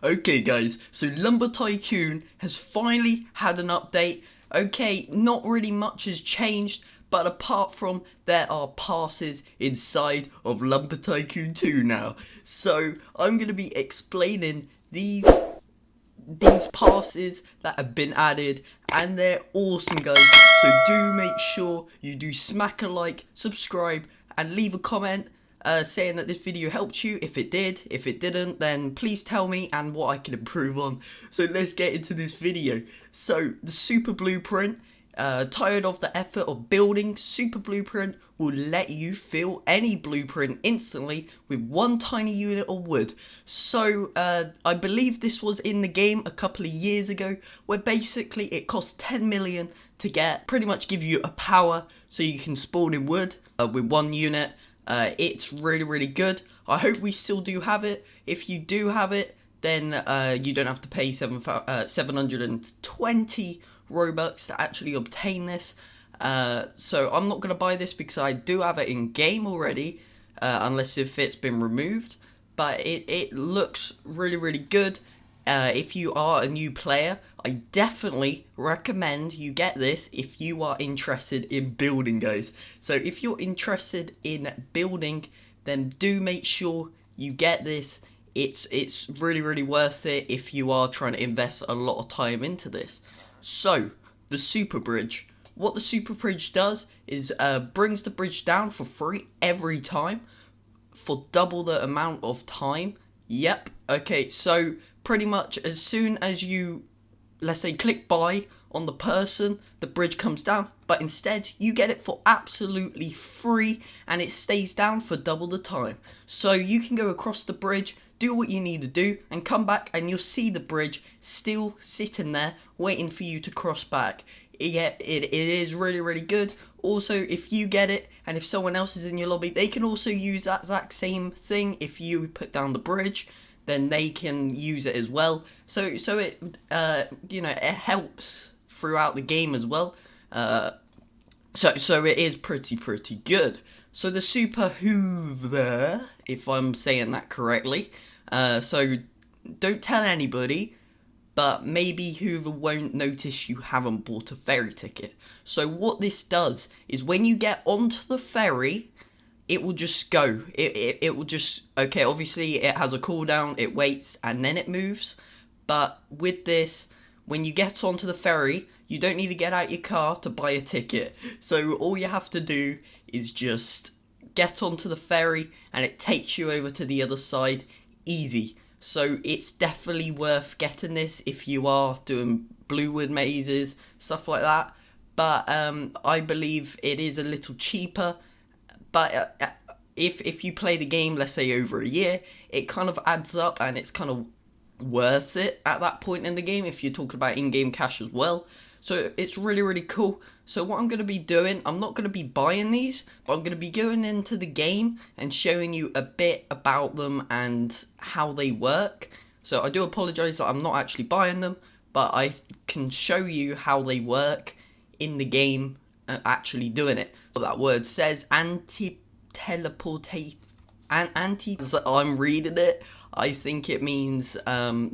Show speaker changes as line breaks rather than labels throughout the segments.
Okay guys, so Lumber Tycoon has finally had an update. Okay, not really much has changed, but apart from there are passes inside of Lumber Tycoon 2 now. So I'm going to be explaining these passes that have been added, and they're awesome guys. So do make sure you do smack a like, subscribe, and leave a comment saying that this video helped you. If it did, if it didn't, then please tell me and what I can improve on. So let's get into this video. So the super blueprint, tired of the effort of building, super blueprint will let you fill any blueprint instantly with one tiny unit of wood. So I believe this was in the game a couple of years ago, where basically it costs 10 million to get, pretty much give you a power so you can spawn in wood with one unit. It's really good. I hope we still do have it. If you do have it, then you don't have to pay 720 Robux to actually obtain this. So I'm not going to buy this because I do have it in game already, unless if it's been removed. But it looks really good. If you are a new player, I definitely recommend you get this if you are interested in building, guys. So if you're interested in building, then do make sure you get this. It's really worth it if you are trying to invest a lot of time into this. So the super bridge. What the super bridge does is brings the bridge down for free every time for double the amount of time. Yep. Okay, so pretty much as soon as you, let's say, click buy on the person, the bridge comes down, but instead you get it for absolutely free, and it stays down for double the time. So you can go across the bridge, do what you need to do, and come back and you'll see the bridge still sitting there waiting for you to cross back. Yeah, it is really good. Also, if you get it and if someone else is in your lobby, they can also use that exact same thing. If you put down the bridge, then they can use it as well. So it you know, it helps throughout the game as well. So it is pretty good. So the super hoover, if I'm saying that correctly. So don't tell anybody, but maybe Hoover won't notice you haven't bought a ferry ticket. So what this does is when you get onto the ferry, it will just go. It will just, okay, obviously it has a cooldown, it waits, and then it moves. But with this, when you get onto the ferry, you don't need to get out your car to buy a ticket. So all you have to do is just get onto the ferry, and it takes you over to the other side, easy. So it's definitely worth getting this if you are doing bluewood mazes, stuff like that. But I believe it is a little cheaper. But if you play the game, let's say over a year, it kind of adds up and it's kind of worth it at that point in the game if you're talking about in-game cash as well. So it's really cool. So what I'm going to be doing, I'm not going to be buying these, but I'm going to be going into the game and showing you a bit about them and how they work. So I do apologise that I'm not actually buying them, but I can show you how they work in the game, actually doing it. What that word says, anti-teleportate, I'm reading it. I think it means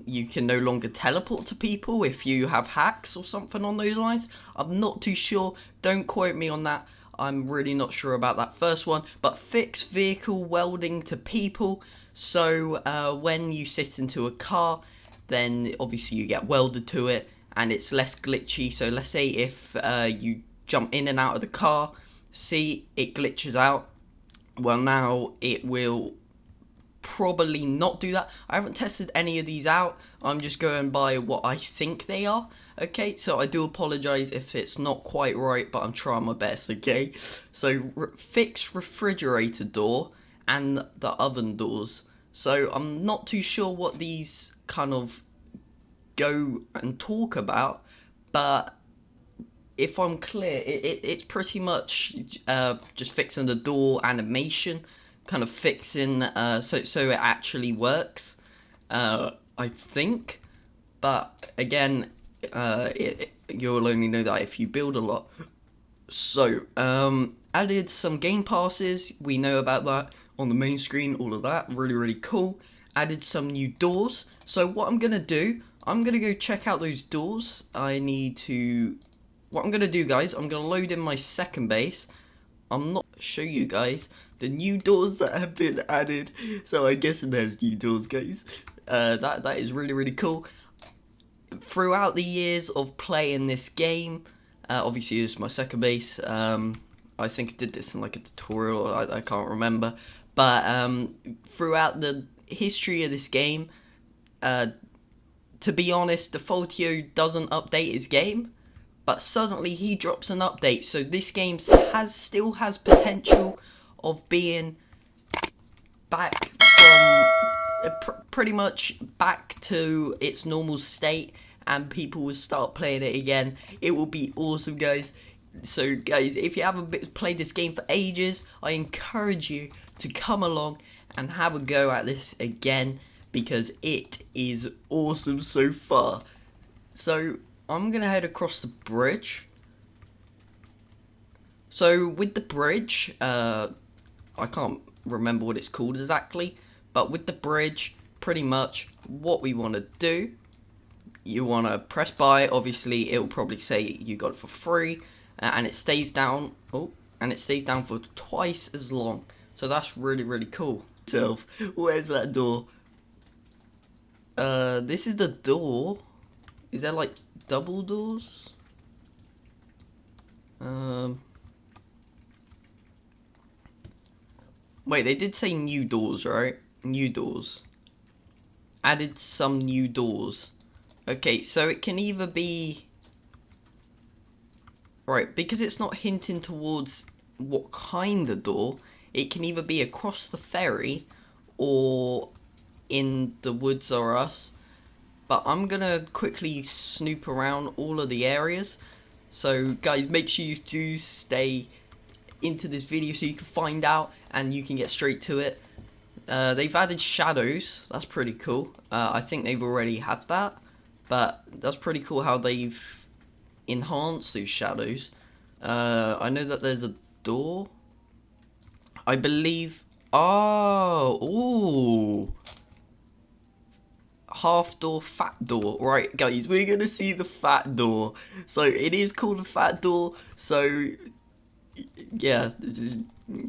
you can no longer teleport to people if you have hacks or something on those lines. I'm not too sure. Don't quote me on that. I'm really not sure about that first one. But fix vehicle welding to people. So when you sit into a car, then obviously you get welded to it and it's less glitchy. So let's say if you jump in and out of the car, see it glitches out. Well, now it will probably not do that. I haven't tested any of these out. I'm just going by what I think they are. Okay, so I do apologise if it's not quite right, but I'm trying my best. Okay, so fix refrigerator door and the oven doors. So I'm not too sure what these kind of go and talk about, but if I'm clear, it's pretty much just fixing the door animation, kind of fixing so it actually works, I think. But again, you'll only know that if you build a lot. So added some game passes, we know about that on the main screen, all of that, really cool. Added some new doors, So what I'm gonna do, I'm gonna go check out those doors. What I'm gonna do, guys, I'm gonna load in my second base. I'm not show you guys the new doors that have been added. So I'm guessing there's new doors, guys. That is really cool. Throughout the years of playing this game, obviously it's my second base. I think I did this in like a tutorial. I can't remember, but throughout the history of this game, to be honest, Defaultio doesn't update his game, but suddenly he drops an update. So this game still has potential of being back from pretty much back to its normal state, and people will start playing it again. It will be awesome, guys. So guys, if you haven't played this game for ages, I encourage you to come along and have a go at this again, because it is awesome so far. So I'm gonna head across the bridge. So with the bridge, I can't remember what it's called exactly, but with the bridge, pretty much what we want to do, you want to press buy. Obviously it will probably say you got it for free, and it stays down. And it stays down for twice as long. So that's really cool. Where's that door? This is the door. Is there like double doors? Wait, they did say new doors, right? New doors. Added some new doors. Okay, so it can either be... Right, because it's not hinting towards what kind of door, it can either be across the ferry or in the woods or us. But I'm gonna quickly snoop around all of the areas. So guys, make sure you do stay into this video so you can find out and you can get straight to it. They've added shadows. That's pretty cool. I think they've already had that, but that's pretty cool how they've enhanced those shadows. I know that there's a door, I believe. Ooh, half door, fat door. Right, guys, we're gonna see the fat door. So it is called a fat door. So yeah,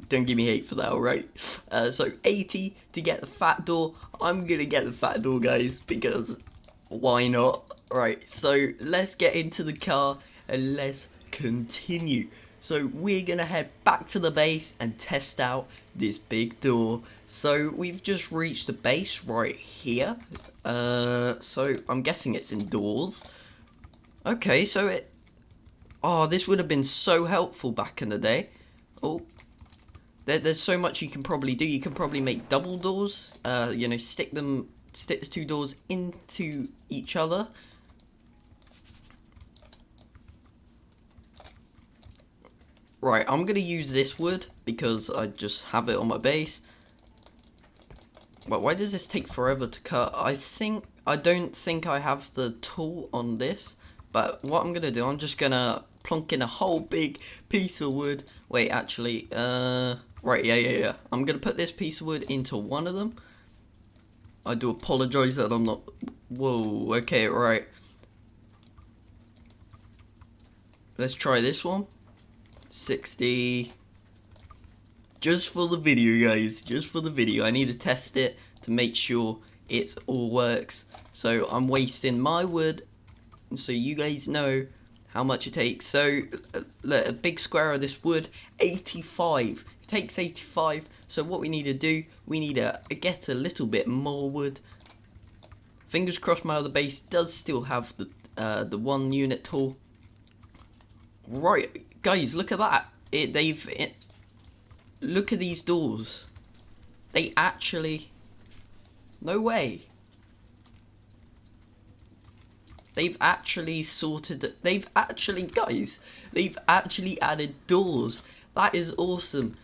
don't give me hate for that, alright? So 80 to get the fat door. I'm gonna get the fat door, guys, because why not? Right, so let's get into the car and let's continue. So we're gonna head back to the base and test out this big door. So we've just reached the base right here. So I'm guessing it's indoors. Okay, so this would have been so helpful back in the day. There's so much you can probably do. You can probably make double doors. You know, stick the two doors into each other. Right, I'm gonna use this wood because I just have it on my base. Well, why does this take forever to cut? I don't think I have the tool on this. But what I'm gonna do, I'm just gonna plonk in a whole big piece of wood. Wait, actually, right, yeah. I'm gonna put this piece of wood into one of them. I do apologize that I'm not... Whoa, okay, right. Let's try this one. 60. Just for the video, guys. Just for the video. I need to test it to make sure it all works. So I'm wasting my wood, so you guys know how much it takes. So a big square of this wood, 85. It takes 85. So what we need to do, we need to get a little bit more wood. Fingers crossed my other base does still have the 1 unit tool. Right, guys, look at that. Look at these doors. They actually... No way. They've actually guys, they've actually added doors. That is awesome.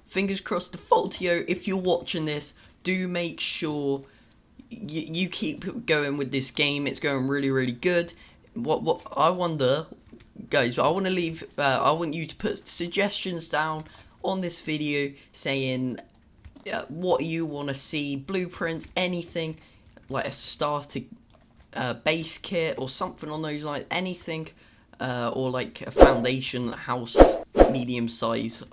Fingers crossed, Defaultio, if you're watching this, do make sure you keep going with this game. It's going really good. What I wonder, guys, I want you to put suggestions down on this video saying what you want to see, blueprints, anything. like a starter base kit or something on those lines, anything, or like a foundation house medium size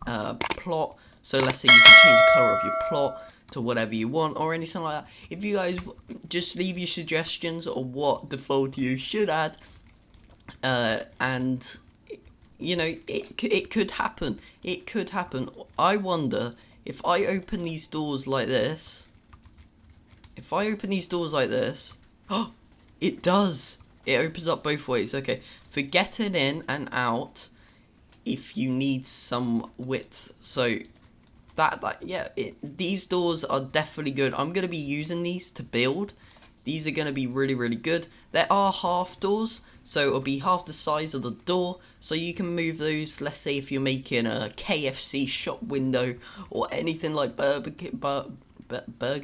plot. So let's say you can change the color of your plot to whatever you want or anything like that. If you guys just leave your suggestions on what default you should add, and you know, it could happen. It could happen. I wonder if I open these doors like this. If I open these doors like this, oh, it does. It opens up both ways. Okay, for getting in and out, if you need some width. So yeah, these doors are definitely good. I'm gonna be using these to build. These are going to be really good. There are half doors, so it'll be half the size of the door, so you can move those. Let's say if you're making a KFC shop window or anything like Burger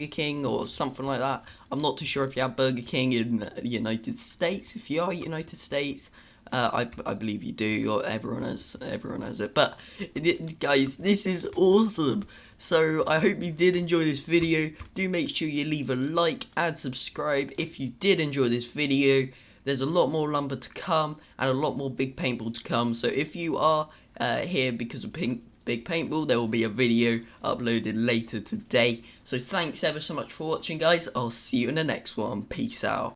King or something like that. I'm not too sure if you have Burger King in the United States. If you are United States, I believe you do, or everyone has it. But guys, this is awesome. So I hope you did enjoy this video. Do make sure you leave a like and subscribe if you did enjoy this video. There's a lot more lumber to come and a lot more big paintball to come. So if you are here because of big paintball, there will be a video uploaded later today. So thanks ever so much for watching, guys. I'll see you in the next one. Peace out.